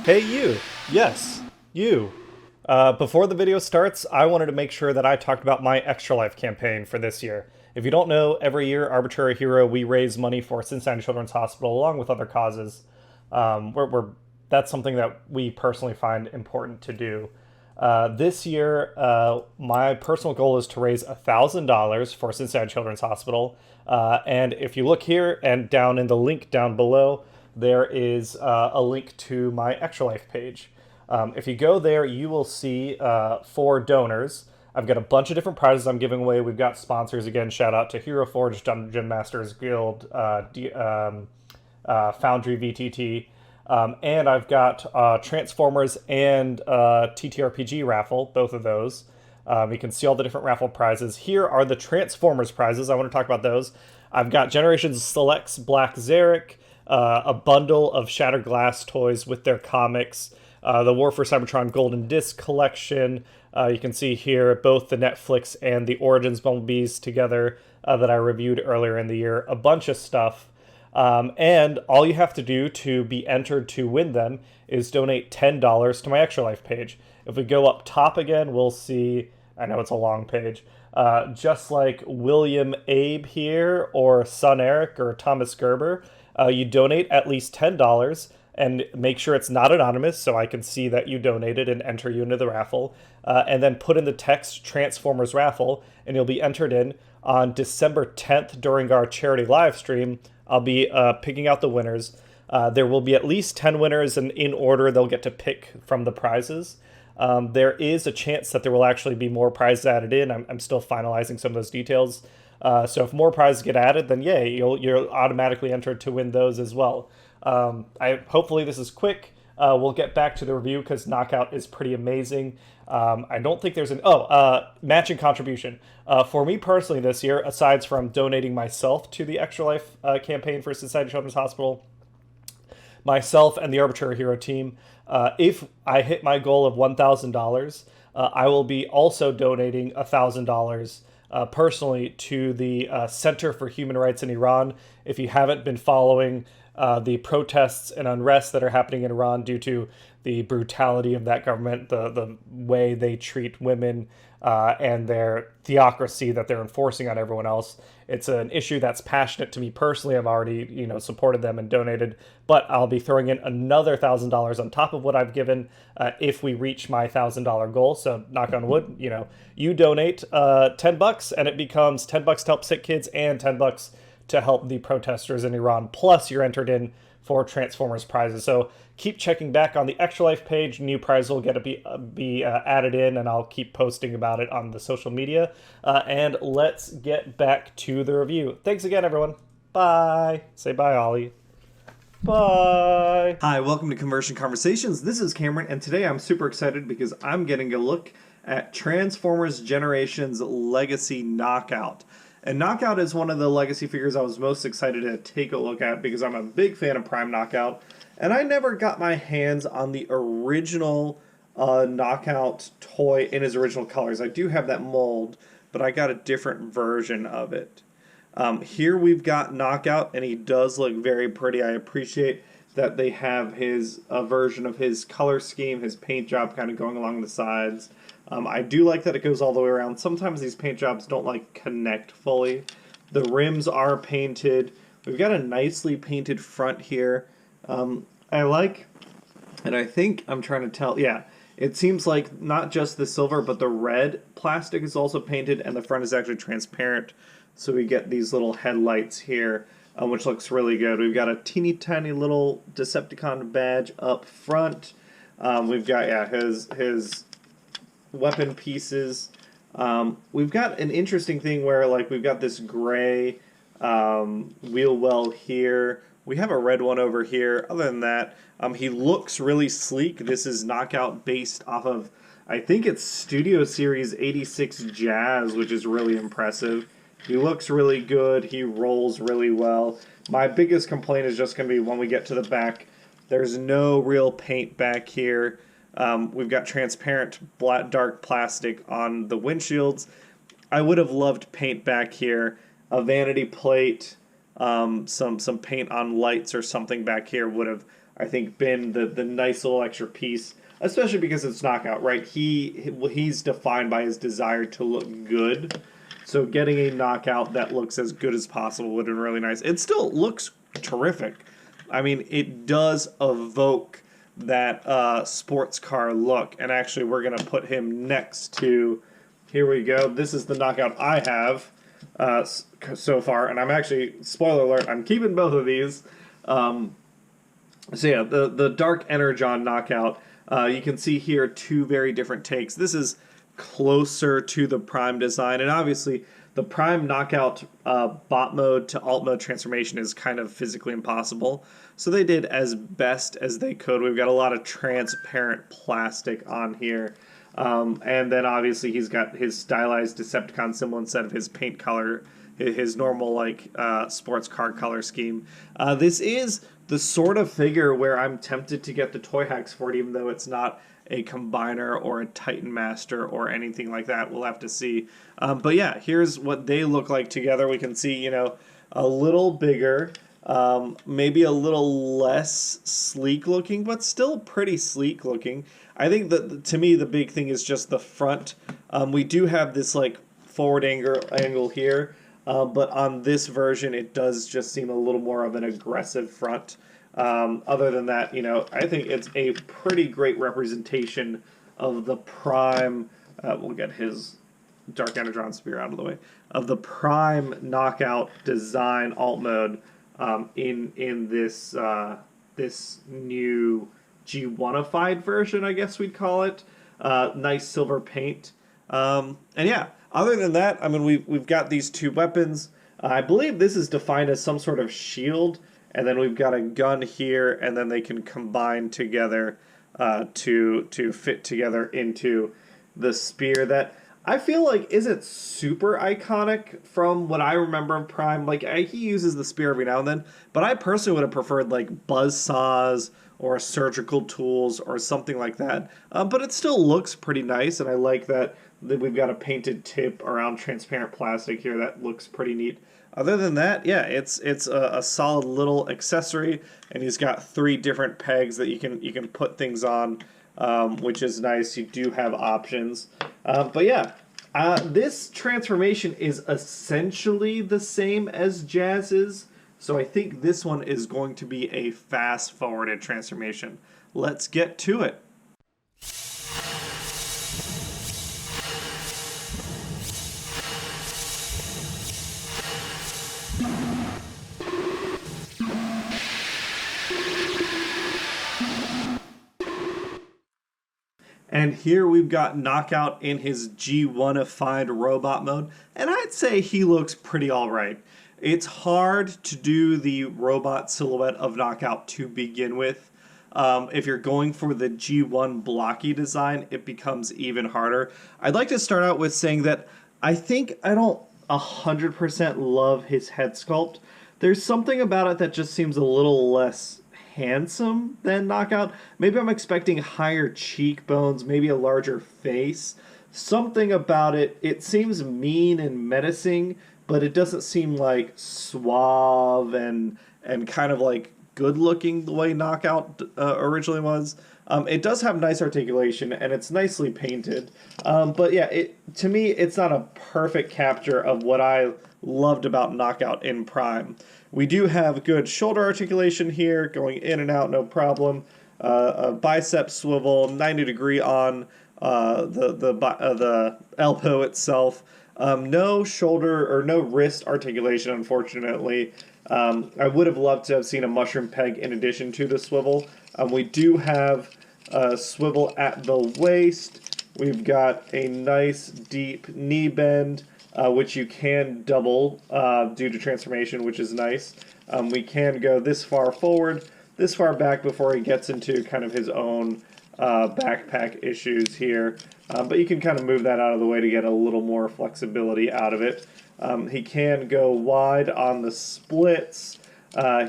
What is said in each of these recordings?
Hey you! Yes, you. Before the video starts, I wanted to make sure that I talked about my Extra Life campaign for this year. If you don't know, every year, Arbitrary Hero, we raise money for Cincinnati Children's Hospital along with other causes. That's something that we personally find important to do. This year, my personal goal is to raise $1,000 for Cincinnati Children's Hospital. And if you look here and down in the link down below, there is a link to my Extra Life page. If you go there, you will see for donors. I've got a bunch of different prizes I'm giving away. We've got sponsors again. Shout out to Hero Forge, Dungeon Masters Guild, Foundry VTT. And I've got Transformers and TTRPG raffle, both of those. You can see all the different raffle prizes. Here are the Transformers prizes. I want to talk about those. I've got Generations Selects Black Zarek, a bundle of Shattered Glass toys with their comics, the War for Cybertron Golden Disc collection. You can see here both the Netflix and the Origins Bumblebees together that I reviewed earlier in the year. A bunch of stuff. And all you have to do to be entered to win them is donate $10 to my Extra Life page. If we go up top again, we'll see, I know it's a long page, just like William Abe here, or Son Eric, or Thomas Gerber, you donate at least $10 and make sure it's not anonymous so I can see that you donated and enter you into the raffle. And then put in the text Transformers raffle, and you'll be entered in on December 10th during our charity live stream. I'll be picking out the winners. There will be at least 10 winners, and in order they'll get to pick from the prizes. There is a chance that there will actually be more prizes added in. I'm still finalizing some of those details. So if more prizes get added, then yay, you're automatically entered to win those as well. Hopefully this is quick. We'll get back to the review because Knockout is pretty amazing. I don't think there's matching contribution. For me personally this year, aside from donating myself to the Extra Life campaign for Cincinnati Children's Hospital, myself and the Arbitrary Hero team, if I hit my goal of $1,000, I will be also donating $1,000 personally to the Center for Human Rights in Iran. If you haven't been following the protests and unrest that are happening in Iran due to the brutality of that government, the way they treat women, and their theocracy that they're enforcing on everyone else. It's an issue that's passionate to me personally. I've already, supported them and donated, but I'll be throwing in another $1,000 on top of what I've given if we reach my $1,000 goal. So knock on wood, you donate $10 and it becomes $10 to help sick kids and $10 to help the protesters in Iran. Plus, you're entered in for Transformers prizes. So keep checking back on the Extra Life page. New prizes will get to be added in, and I'll keep posting about it on the social media. And let's get back to the review. Thanks again, everyone. Bye. Say bye, Ollie. Bye. Hi, welcome to Conversion Conversations. This is Cameron, and today I'm super excited because I'm getting a look at Transformers Generations Legacy Knockout. And Knockout is one of the legacy figures I was most excited to take a look at because I'm a big fan of Prime Knockout. And I never got my hands on the original Knockout toy in his original colors. I do have that mold, but I got a different version of it. Here we've got Knockout, and he does look very pretty. I appreciate that they have a version of his color scheme, his paint job kind of going along the sides. I do like that it goes all the way around. Sometimes these paint jobs don't connect fully. The rims are painted. We've got a nicely painted front here. I like, and I think I'm trying to tell, yeah, it seems like not just the silver, but the red plastic is also painted, and the front is actually transparent. So we get these little headlights here, which looks really good. We've got a teeny tiny little Decepticon badge up front. We've got, his weapon pieces. We've got an interesting thing where we've got this gray wheel well here. We have a red one over here. Other than that, he looks really sleek. This is Knockout based off of, I think it's Studio Series 86 Jazz, which is really impressive. He looks really good. He rolls really well. My biggest complaint is just going to be when we get to the back. There's no real paint back here. We've got transparent dark plastic on the windshields. I would have loved paint back here. A vanity plate, some paint on lights or something back here would have, I think, been the nice little extra piece, especially because it's knockout, right? He's defined by his desire to look good. So getting a knockout that looks as good as possible would have been really nice. It still looks terrific. I mean, it does evoke that sports car look. And actually, we're going to put him next to, here we go. This is the knockout I have so far. And I'm actually, spoiler alert, I'm keeping both of these. So yeah, the Dark Energon knockout. You can see here two very different takes. This is closer to the Prime design, and obviously the Prime knockout bot mode to alt mode transformation is kind of physically impossible. So they did as best as they could. We've got a lot of transparent plastic on here. And then obviously he's got his stylized Decepticon symbol instead of his paint color, his normal like sports car color scheme. This is the sort of figure where I'm tempted to get the toy hacks for it, even though it's not a Combiner or a Titan Master or anything like that. We'll have to see. But yeah, here's what they look like together. We can see, you know, a little bigger, maybe a little less sleek looking, but still pretty sleek looking. I think that, to me, the big thing is just the front. We do have this like forward angle here, but on this version, it does just seem a little more of an aggressive front. Other than that, you know, I think it's a pretty great representation of the Prime. We'll get his Dark Energon Spear out of the way. Of the Prime knockout design alt mode in this this new G1ified version, I guess we'd call it. Nice silver paint. And yeah, other than that, I mean, we've got these two weapons. I believe this is defined as some sort of shield. And then we've got a gun here, and then they can combine together to fit together into the spear that I feel like isn't super iconic from what I remember of Prime. Like, he uses the spear every now and then, but I personally would have preferred like buzz saws or surgical tools or something like that. But it still looks pretty nice, and I like that we've got a painted tip around transparent plastic here that looks pretty neat. Other than that, yeah, it's a solid little accessory, and he's got 3 different pegs that you can put things on, which is nice. You do have options, but yeah, this transformation is essentially the same as Jazz's, so I think this one is going to be a fast-forwarded transformation. Let's get to it. And here we've got Knockout in his G1ified robot mode, and I'd say he looks pretty alright. It's hard to do the robot silhouette of Knockout to begin with. If you're going for the G1 blocky design, it becomes even harder. I'd like to start out with saying that I think I don't 100% love his head sculpt. There's something about it that just seems a little less handsome than Knockout. Maybe I'm expecting higher cheekbones, maybe a larger face. Something about it, it seems mean and menacing, but it doesn't seem like suave and kind of like good looking the way Knockout originally was. It does have nice articulation and it's nicely painted. But yeah, to me, it's not a perfect capture of what I loved about Knockout in Prime. We do have good shoulder articulation here, going in and out, no problem. A bicep swivel, 90-degree on the elbow itself. No shoulder or no wrist articulation, unfortunately. I would have loved to have seen a mushroom peg in addition to the swivel. We do have a swivel at the waist. We've got a nice deep knee bend, which you can double due to transformation, which is nice. We can go this far forward, this far back before he gets into kind of his own backpack issues here. But you can kind of move that out of the way to get a little more flexibility out of it. He can go wide on the splits.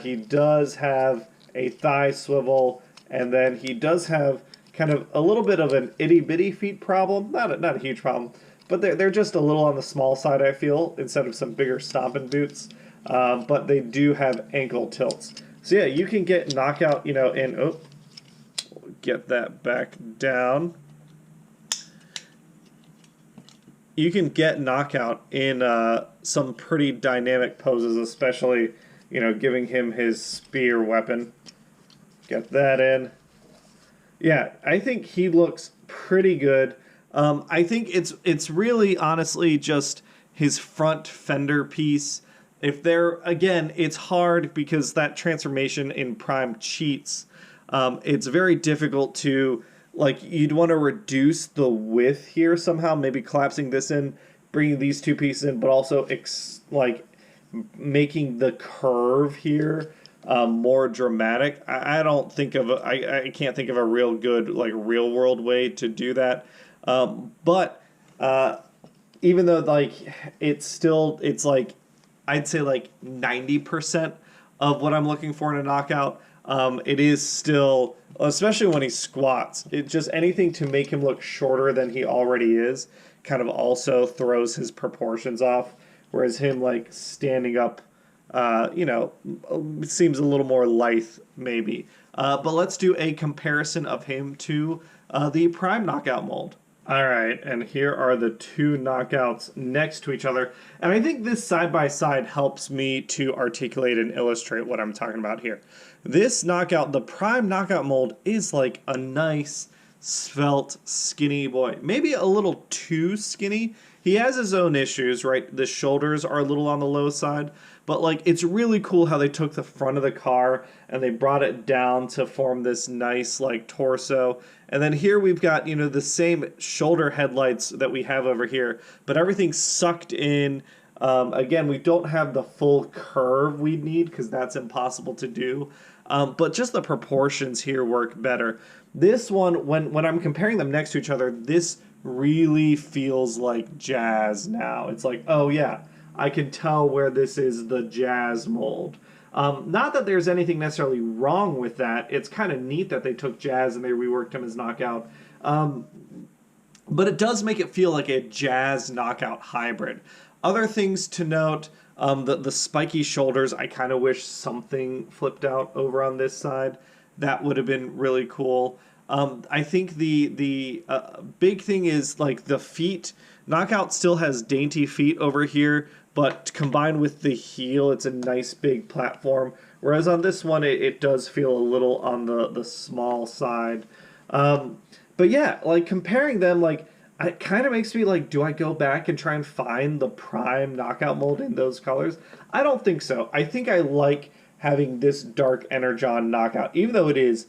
He does have a thigh swivel, and then he does have kind of a little bit of an itty-bitty feet problem. Not a huge problem, but they're just a little on the small side, I feel, instead of some bigger stomping boots. But they do have ankle tilts. So yeah, you can get knockout, you know, and oh, get that back down. You can get knockout in some pretty dynamic poses, especially, you know, giving him his spear weapon. Get that in. Yeah, I think he looks pretty good. I think it's really honestly just his front fender piece. If they're again, it's hard because that transformation in Prime cheats. It's very difficult to like. You'd want to reduce the width here somehow. Maybe collapsing this in, bringing these two pieces in, but also making the curve here more dramatic. I don't think of I can't think of a real good like real world way to do that. But even though like it's like I'd say like 90% of what I'm looking for in a knockout. It is still, especially when he squats, it just anything to make him look shorter than he already is kind of also throws his proportions off. Whereas him like standing up, you know, seems a little more lithe maybe. But let's do a comparison of him to the Prime Knockout mold. All right, and here are the two knockouts next to each other. And I think this side by side helps me to articulate and illustrate what I'm talking about here. This knockout, the Prime Knockout mold, is like a nice, svelte, skinny boy. Maybe a little too skinny. He has his own issues, right? The shoulders are a little on the low side. But like, it's really cool how they took the front of the car and they brought it down to form this nice like torso. And then here we've got, you know, the same shoulder headlights that we have over here, but everything's sucked in. Again, we don't have the full curve we need because that's impossible to do. But just the proportions here work better. This one, when I'm comparing them next to each other, this really feels like jazz now. It's like, oh yeah, I can tell where this is the jazz mold. Not that there's anything necessarily wrong with that. It's kind of neat that they took jazz and they reworked him as knockout. But it does make it feel like a jazz knockout hybrid. Other things to note, the spiky shoulders, I kind of wish something flipped out over on this side. That would have been really cool. I think the big thing is like the feet. Knockout still has dainty feet over here, but combined with the heel, it's a nice big platform. Whereas on this one, it does feel a little on the small side. But yeah, like comparing them, like it kind of makes me like, do I go back and try and find the Prime Knockout mold in those colors? I don't think so. I think I like having this dark Energon Knockout, even though it is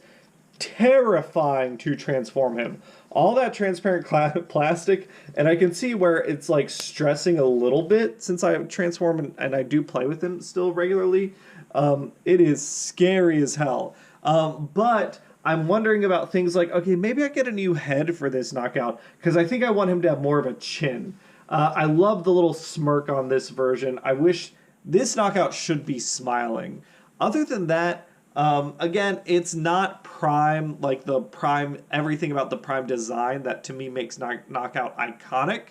terrifying to transform him. All that transparent plastic, and I can see where it's like stressing a little bit since I transform and I do play with him still regularly. It is scary as hell. But I'm wondering about things like, okay, maybe I get a new head for this knockout because I think I want him to have more of a chin. I love the little smirk on this version. I wish this knockout should be smiling. Other than that, again, it's not Prime, like the Prime, everything about the Prime design that to me makes Knockout iconic,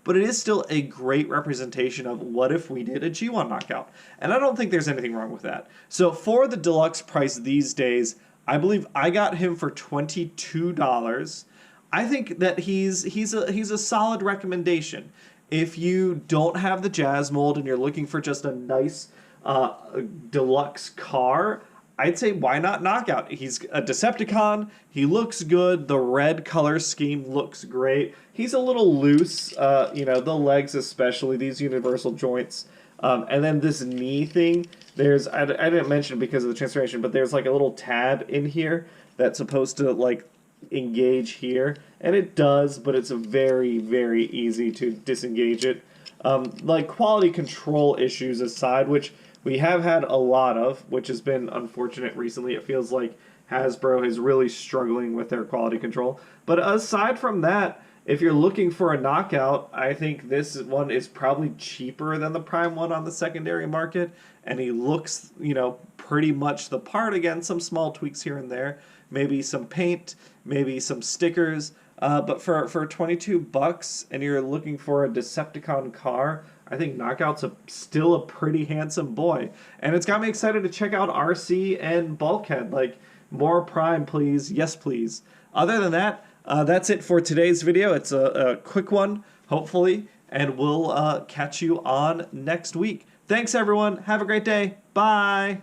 but it is still a great representation of what if we did a G1 Knockout. And I don't think there's anything wrong with that. So for the deluxe price these days, I believe I got him for $22. I think that he's a solid recommendation. If you don't have the Jazz mold and you're looking for just a nice deluxe car, I'd say why not Knockout? He's a Decepticon. He looks good. The red color scheme looks great. He's a little loose, you know, the legs especially, these universal joints. And then this knee thing, there's, I didn't mention it because of the transformation, but there's like a little tab in here that's supposed to like engage here. And it does, but it's very, very easy to disengage it. Like quality control issues aside, which we have had a lot of, which has been unfortunate recently. It feels like Hasbro is really struggling with their quality control. But aside from that, if you're looking for a knockout, I think this one is probably cheaper than the Prime one on the secondary market. And he looks, you know, pretty much the part. Again, some small tweaks here and there. Maybe some paint, maybe some stickers. But for 22 bucks and you're looking for a Decepticon car, I think Knockout's still a pretty handsome boy. And it's got me excited to check out Arcee and Bulkhead. Like, more Prime, please. Yes, please. Other than that, that's it for today's video. It's a quick one, hopefully, and we'll catch you on next week. Thanks, everyone. Have a great day. Bye.